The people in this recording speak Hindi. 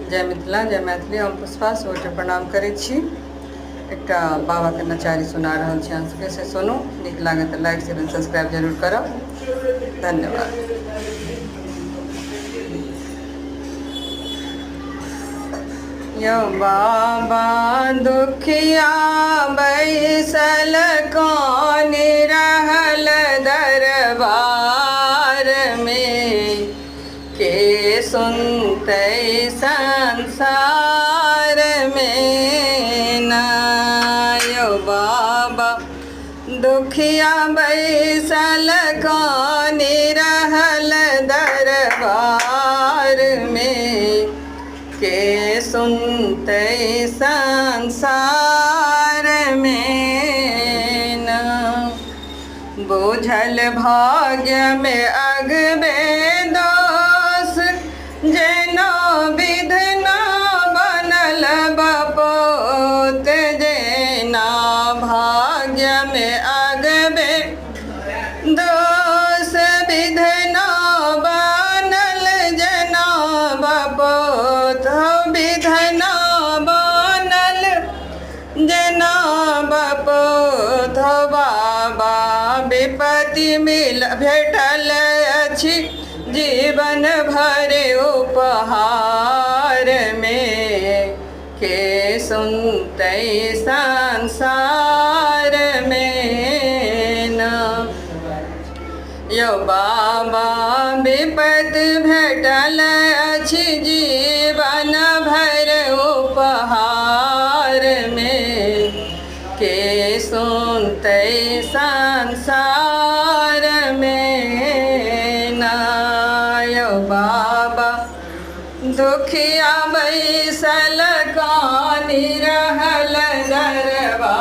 जय मिथिला जय मैथिली। हम पुष्पा सोटे प्रणाम करै छी। एकटा बाबा के नचारी सुना रहल छी, अहाँ सबके से सुनू। नीक लागे तो लाइक शेयर सब्सक्राइब जरूर करब। धन्यवाद। यो बाबा दुखिया बैसल कानि रहल दरबार में, के सुनते संसार में ना। यो बाबा दुखिया बैसल कानि रहल दरबार में, के सुनते संसार में ना। बोझल भाग्य में अगबे दोष, जेनो विधना बनल बपोत। जेना भाग्य में अगबे दोष, विधना बनल जना बपोत। विधना बनल जना बपोत। बाबा विपत्ति मिल भेटल अछि, जीवन भर उपहार में, के सुनते संसार में ना। यो बाबा विपत्ति भेटल अछि, जीवन भर उपहार में, के सुनते संसार में ना। यो बाबा दुखिया बैसल कानि रहल दरबार